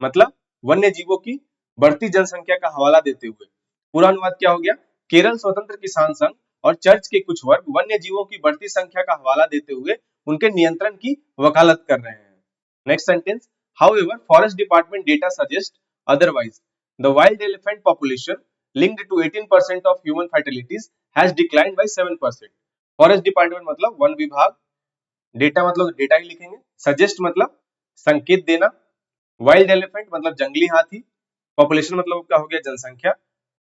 मतलब वन्य जीवों की बढ़ती जनसंख्या का हवाला देते हुए। पूरा अनुवाद क्या हो गया, केरल स्वतंत्र किसान संघ और चर्च के कुछ वर्ग वन्य जीवों की बढ़ती संख्या का हवाला देते हुए उनके नियंत्रण की वकालत कर रहे हैं। Next sentence, however forest department data suggest otherwise, the wild elephant population linked to 18% of human fatalities has declined by 7%. Forest department मतलब वन विभाग, डेटा मतलब डेटा ही लिखेंगे, सजेस्ट मतलब संकेत देना, वाइल्ड एलिफेंट मतलब जंगली हाथी, पॉपुलेशन मतलब क्या हो गया जनसंख्या,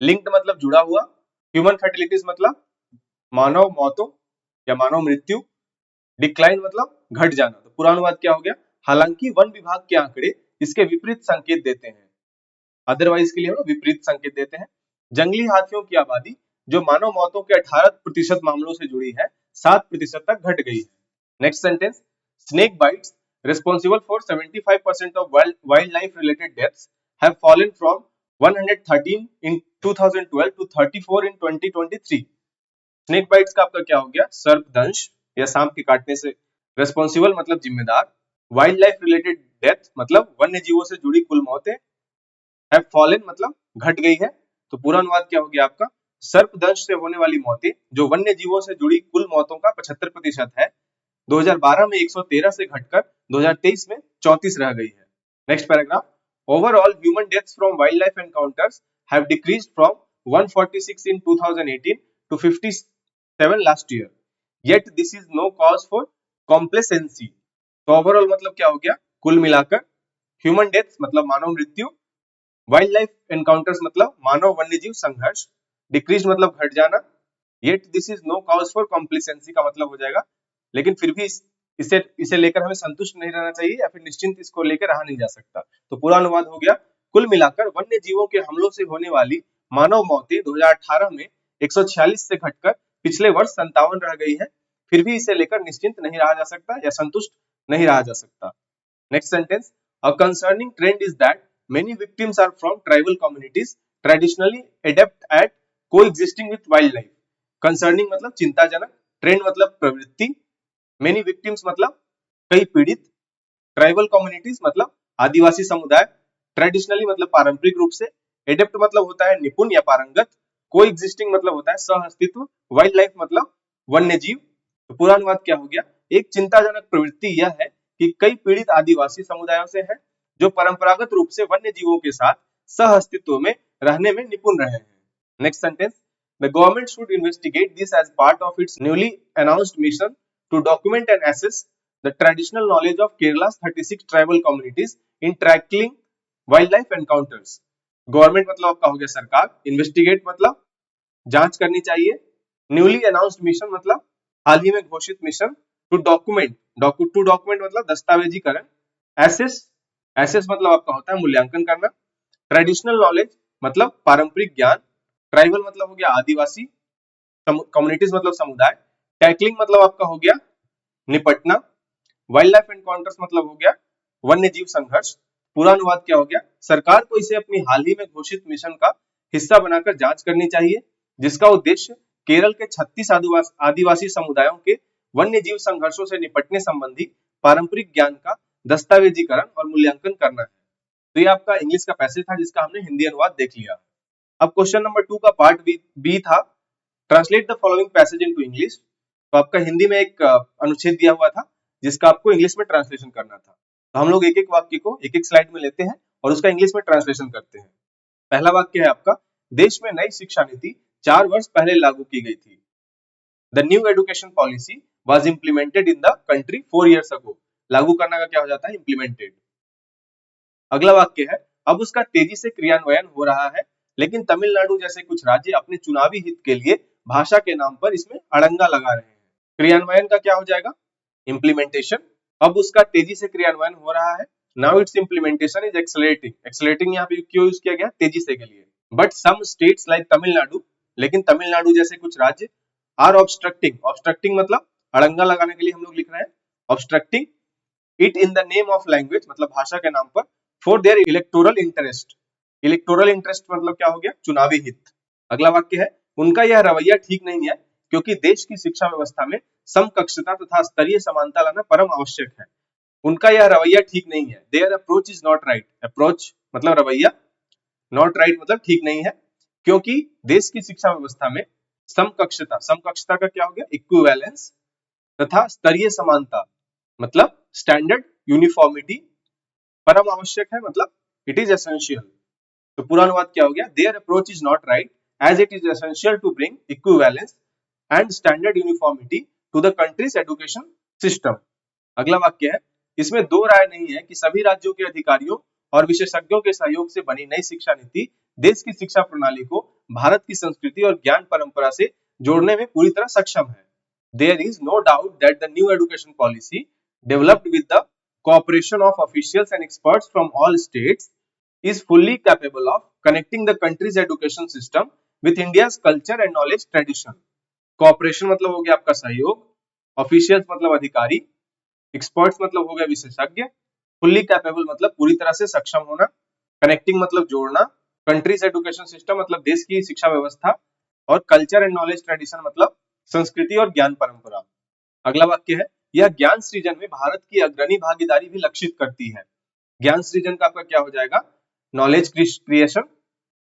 लिंक्ड मतलब जुड़ा हुआ, ह्यूमन फर्टिलिटीज मतलब मानव मौतों या मानव मृत्यु, डिक्लाइन मतलब घट जाना। तो पूरा अनुवाद क्या हो गया, हालांकि वन विभाग के आंकड़े इसके विपरीत संकेत देते हैं, अदरवाइज के लिए हम विपरीत संकेत देते हैं, जंगली हाथियों की आबादी जो मानव मौतों के 18% मामलों से जुड़ी है 7% तक घट गई है। Next sentence, snake bites responsible for 75% of wildlife related deaths have fallen from 113 in 2012 to 34 in 2023। Snake bites का आपका क्या हो गया, सर्पदंश या सांप के काटने से, रेस्पॉन्सिबल मतलब जिम्मेदार, वाइल्ड लाइफ रिलेटेड डेथ मतलब वन्य जीवों से जुड़ी कुल मौतें, हैव फॉलन मतलब घट गई है। तो पूरा अनुवाद क्या हो गया आपका, सर्पदंश से होने वाली मौतें जो वन्य जीवों से जुड़ी कुल मौतों का 75% है, 2012 में 113 से घटकर 2023 में 34 रह गई है। Next paragraph, overall human deaths from wild life encounters have decreased from 146 in 2018 to 57 last year, yet this is no cause for complacency. तो ओवरऑल मतलब क्या हो गया, कुल मिलाकर, ह्यूमन डेथ्स मतलब मानव मृत्यु, वाइल्ड लाइफ एनकाउंटर्स मतलब मानव वन्यजीव संघर्ष, डिक्रीज मतलब घट जाना, yet this is no cause for complacency का मतलब हो जाएगा लेकिन फिर भी इसे इसे लेकर हमें संतुष्ट नहीं रहना चाहिए या फिर निश्चिंत इसको लेकर रहा नहीं जा सकता। तो पूरा अनुवाद हो गया, कुल मिलाकर वन्य जीवों के हमलों से होने वाली मानव मौतें 2018 में 146 से घटकर पिछले वर्ष 57 रह गई है, फिर भी इसे लेकर निश्चिंत नहीं रहा जा सकता या संतुष्ट नहीं रहा जा सकता। Next sentence, a concerning trend is that many victims are from tribal communities traditionally adept at coexisting with wildlife। Concerning मतलब चिंताजनक, ट्रेंड मतलब प्रवृत्ति, मेनी विक्टिम्स मतलब कई पीड़ित, ट्राइबल कम्युनिटीज मतलब आदिवासी समुदाय, ट्रेडिशनली मतलब पारंपरिक रूप से, एडेप्ट मतलब होता है निपुण या पारंगत, को एग्जिस्टिंग मतलब होता है सह अस्तित्व, वाइल्ड लाइफ मतलब वन्य जीव। तो पूरा अनुवाद क्या हो गया, एक चिंताजनक प्रवृत्ति यह है कि कई पीड़ित आदिवासी समुदायों से है जो परंपरागत रूप से वन्य जीवों के साथ सह अस्तित्व में रहने में निपुण रहे हैं। Next sentence, the government should investigate this as part of its newly announced mission to document and assess the traditional knowledge of Kerala's 36 tribal communities in tackling wildlife encounters। Government मतलब आपका हो गया सरकार, इन्वेस्टिगेट मतलब जांच करनी चाहिए, न्यूली अनाउंस्ड मिशन मतलब हाल ही में घोषित मिशन, टू डॉक्यूमेंट मतलब दस्तावेजीकरण, एसेस एसेस मतलब आपका होता है मूल्यांकन करना, ट्रेडिशनल नॉलेज मतलब पारंपरिक ज्ञान, ट्राइबल मतलब हो गया आदिवासी, कम्युनिटीज मतलब समुदाय, टैकलिंग मतलब आपका हो गया निपटना, वाइल्ड लाइफ एनकाउंटर्स मतलब हो गया वन्य जीव संघर्ष। पूरा अनुवाद क्या हो गया, सरकार को इसे अपनी हाल ही में घोषित मिशन का हिस्सा बनाकर जांच करनी चाहिए जिसका उद्देश्य केरल के 36 आदिवासी समुदायों के वन्य जीव संघर्षों से निपटने संबंधी पारंपरिक ज्ञान का दस्तावेजीकरण और मूल्यांकन करना है। तो ये आपका इंग्लिश का पैसेज था जिसका हमने हिंदी अनुवाद देख लिया। अब क्वेश्चन नंबर 2 का पार्ट बी था, translate the following passage into English. तो आपका हिंदी में एक अनुच्छेद दिया हुआ था जिसका आपको इंग्लिश में ट्रांसलेशन करना था। तो हम लोग एक एक वाक्य को एक एक स्लाइड में लेते हैं और उसका इंग्लिश में ट्रांसलेशन करते हैं। पहला वाक्य है आपका, देश में नई शिक्षा नीति 4 वर्ष पहले लागू की गई थी। The new education policy was implemented in the country 4 years ago। लागू करना का क्या हो जाता है, इम्प्लीमेंटेड। अगला वाक्य है, अब उसका तेजी से क्रियान्वयन हो रहा है लेकिन तमिलनाडु जैसे कुछ राज्य अपने चुनावी हित के लिए भाषा के नाम पर इसमें अड़ंगा लगा रहे हैं। क्रियान्वयन का क्या हो जाएगा, इम्प्लीमेंटेशन। अब उसका तेजी से क्रियान्वयन हो रहा है, now it's implementation is accelerating. Accelerating यहाँ पे क्यों यूज किया गया, तेजी से के लिए। But some states like Tamil Nadu, लेकिन तमिलनाडु जैसे कुछ राज्य, आर ऑब्स्ट्रक्टिंग, ऑब्स्ट्रक्टिंग मतलब अड़ंगा लगाने के लिए हम लोग लिख रहे हैं, obstructing it in the name of language मतलब भाषा के नाम पर, for their electoral interest. Electoral interest मतलब क्या हो गया, चुनावी हित। अगला वाक्य है, उनका यह रवैया ठीक नहीं है क्योंकि देश की शिक्षा व्यवस्था में समकक्षता तथा स्तरीय समानता लाना परम आवश्यक है। उनका यह रवैया ठीक नहीं है, there approach is not right. Approach मतलब रवैया, नॉट राइट मतलब ठीक नहीं है, क्योंकि देश की शिक्षा व्यवस्था में समकक्षता, समकक्षता का क्या हो गया, इक्विवेलेंस, तथा स्तरीय समानता मतलब स्टैंडर्ड यूनिफॉर्मिटी परम आवश्यक है मतलब इट इज एसेंशियल। तो पूरा अनुवाद क्या हो गया, their approach is not right as it is essential to bring equivalence and standard uniformity to the country's education system. अगला वाक्य है, इसमें दो राय नहीं है कि सभी राज्यों के अधिकारियों और विशेषज्ञों के सहयोग से बनी नई शिक्षा नीति देश की शिक्षा प्रणाली को भारत की संस्कृति और ज्ञान परंपरा से जोड़ने में पूरी तरह सक्षम है। There is no doubt that the new education policy, developed with the cooperation of officials and experts from all states, is fully capable of connecting the country's education system with India's culture and knowledge tradition. Cooperation मतलब हो गया आपका सहयोग, ऑफिशियल्स मतलब अधिकारी, एक्सपर्ट्स मतलब हो गया विशेषज्ञ, फुल्ली कैपेबल मतलब पूरी तरह से सक्षम होना, कनेक्टिंग मतलब जोड़ना, कंट्रीज एजुकेशन सिस्टम मतलब देश की शिक्षा व्यवस्था, और कल्चर एंड नॉलेज ट्रेडिशन मतलब संस्कृति और ज्ञान परंपरा। अगला वाक्य है, यह ज्ञान सृजन में भारत की अग्रणी भागीदारी भी लक्षित करती है। ज्ञान सृजन का आपका क्या हो जाएगा, नॉलेज क्रिएशन,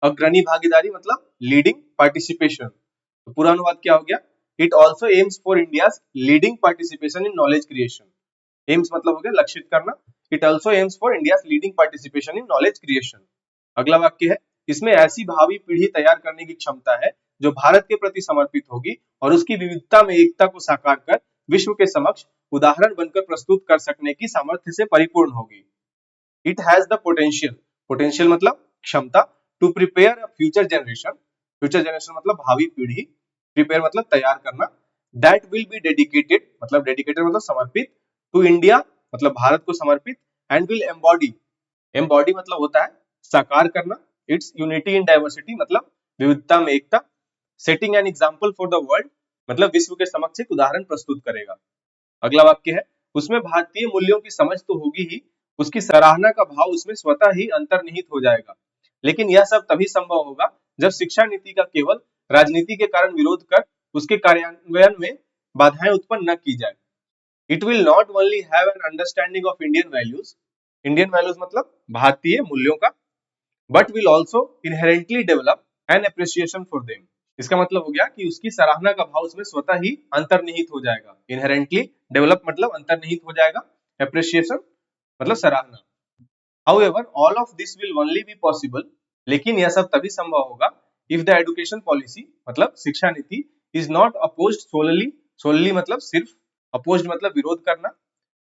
अग्रणी भागीदारी मतलब लीडिंग पार्टिसिपेशन। तो पूरा अनुवाद क्या हो गया, it also AIIMS for India leading participation in knowledge creation. AIIMS मतलब हो गया लक्षित करना, it also AIIMS for India leading participation in knowledge creation. अगला वाक्य है, इसमें ऐसी भावी पीढ़ी तैयार करने की क्षमता है जो भारत के प्रति समर्पित होगी और उसकी विविधता में एकता को साकार कर विश्व के समक्ष उदाहरण बनकर प्रस्तुत कर सकने की सामर्थ्य से परिपूर्ण होगी। It has the potential, potential मतलब क्षमता, to prepare a future generation, future generation मतलब भावी पीढ़ी, प्रिपेयर मतलब तैयार करना, दैट विल बी डेडिकेटेड मतलब डेडिकेटेड मतलब समर्पित, टू इंडिया मतलब भारत को समर्पित, एंड विल एम्बॉडी, एम्बॉडी मतलब होता है साकार करना, इट्स यूनिटी इन डाइवर्सिटी मतलब विविधता में एकता, setting an example for the world मतलब विश्व के समक्ष एक उदाहरण प्रस्तुत करेगा। अगला वाक्य है, उसमें भारतीय मूल्यों की समझ तो होगी ही, उसकी सराहना का भाव उसमें स्वतः ही अंतर्निहित हो जाएगा, लेकिन यह सब तभी संभव होगा जब शिक्षा नीति का केवल राजनीति के कारण विरोध कर उसके कार्यान्वयन में बाधाएं उत्पन्न न की जाए। It will not only have an understanding of Indian values, Indian values मतलब भारतीय मूल्यों का, but will also inherently develop an appreciation for them. इसका मतलब हो गया कि उसकी सराहना का भाव उसमें स्वतः ही अंतर्निहित हो जाएगा। इनहेरेंटली डेवलप मतलब अंतर्निहित हो जाएगा, एप्रिसिएशन मतलब सराहना। However, all of this will only be possible, लेकिन यह सब तभी संभव होगा if the education policy मतलब शिक्षा नीति is not opposed solely, solely मतलब सिर्फ, opposed मतलब विरोध करना,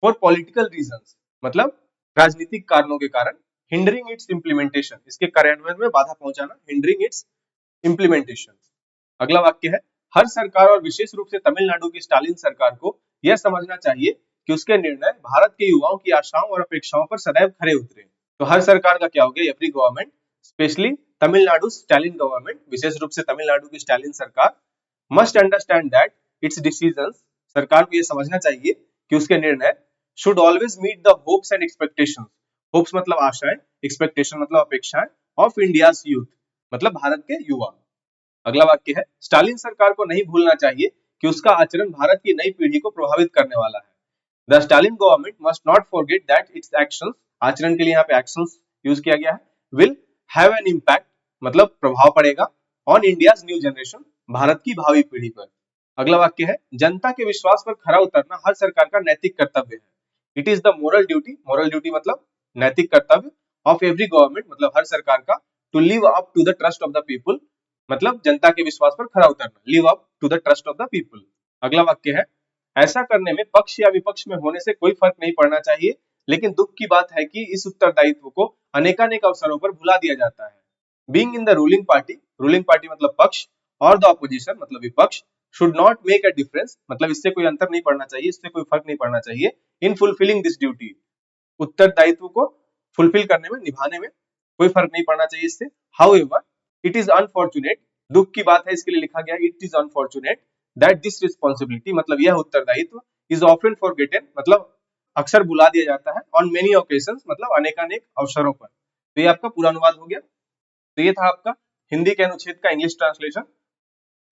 for political reasons मतलब राजनीतिक कारणों के कारण, hindering its implementation इसके कार्यान्वयन में बाधा पहुंचाना, hindering its implementation। अगला वाक्य है, हर सरकार और विशेष रूप से तमिलनाडु की स्टालिन सरकार को यह समझना चाहिए कि उसके निर्णय भारत के युवाओं की आशाओं और अपेक्षाओं पर सदैव खरे उतरे। तो हर सरकार का क्या हो गया, every government, specially Tamil Nadu Stalin government, विशेष रूप से तमिलनाडु की स्टालिन सरकार, must understand that its decisions, सरकार को यह समझना चाहिए कि उसके निर्णय should always meet the hopes and expectations, hopes मतलब आशाएं, एक्सपेक्टेशन मतलब अपेक्षाएं, ऑफ इंडियाज यूथ मतलब भारत के युवा। अगला वाक्य है, स्टालिन सरकार को नहीं भूलना चाहिए कि उसका आचरण भारत की नई पीढ़ी को प्रभावित करने वाला है। The Stalin government must not forget that it's actions, आचरण के लिए यहाँ पे एक्शंस यूज किया गया है, विल हैव एन इम्पैक्ट मतलब प्रभाव पड़ेगा, on India's new generation Bharat की भावी पीढ़ी पर। अगला वाक्य है, जनता के विश्वास पर खरा उतरना हर सरकार का नैतिक कर्तव्य है। It is the moral duty मतलब नैतिक कर्तव्य, ऑफ एवरी गवर्नमेंट मतलब हर सरकार का, to live up to the trust of the people मतलब जनता के विश्वास पर खरा उतरना, live up to the trust of the people. अगला वाक्य है, ऐसा करने में पक्ष या विपक्ष में होने से कोई फर्क नहीं पड़ना चाहिए, लेकिन दुख की बात है कि इस उत्तरदायित्व को अनेकानेक अवसरों पर भुला दिया जाता है। Being in the ruling party मतलब पक्ष, और द ऑपोजिशन मतलब विपक्ष, should not make a difference मतलब इससे कोई अंतर नहीं पड़ना चाहिए, इससे कोई फर्क नहीं पड़ना चाहिए, इन फुलफिलिंग दिस ड्यूटी उत्तरदायित्व को फुलफिल करने में, निभाने में कोई फर्क नहीं पड़ना चाहिए इससे। हाउएवर इट इज अनफॉर्चुनेट, दुख की बात है इसके लिए लिखा गया, it is unfortunate that this responsibility मतलब यह उत्तरदायित्व, इज ऑफन फॉरगेटन मतलब अक्सर भुला दिया जाता है, ऑन मेनी ओकेशंस मतलब अनेकानेक अवसरों पर। तो ये आपका पूरा अनुवाद हो गया। तो ये था आपका हिंदी के अनुच्छेद का इंग्लिश ट्रांसलेशन।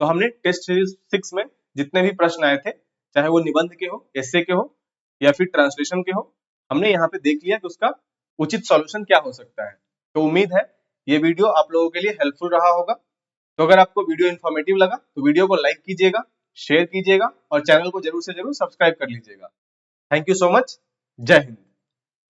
तो हमने टेस्ट सीरीज 6 में जितने भी प्रश्न आए थे, चाहे वो निबंध के हो, एस्से के हो या फिर ट्रांसलेशन के हो, हमने यहाँ पे देख लिया कि उसका उचित सॉल्यूशन क्या हो सकता है। तो उम्मीद है ये वीडियो आप लोगों के लिए हेल्पफुल रहा होगा। तो अगर आपको वीडियो इन्फॉर्मेटिव लगा तो वीडियो को लाइक कीजिएगा, शेयर कीजिएगा और चैनल को जरूर से जरूर सब्सक्राइब कर लीजिएगा। Thank you so much. जय हिंद।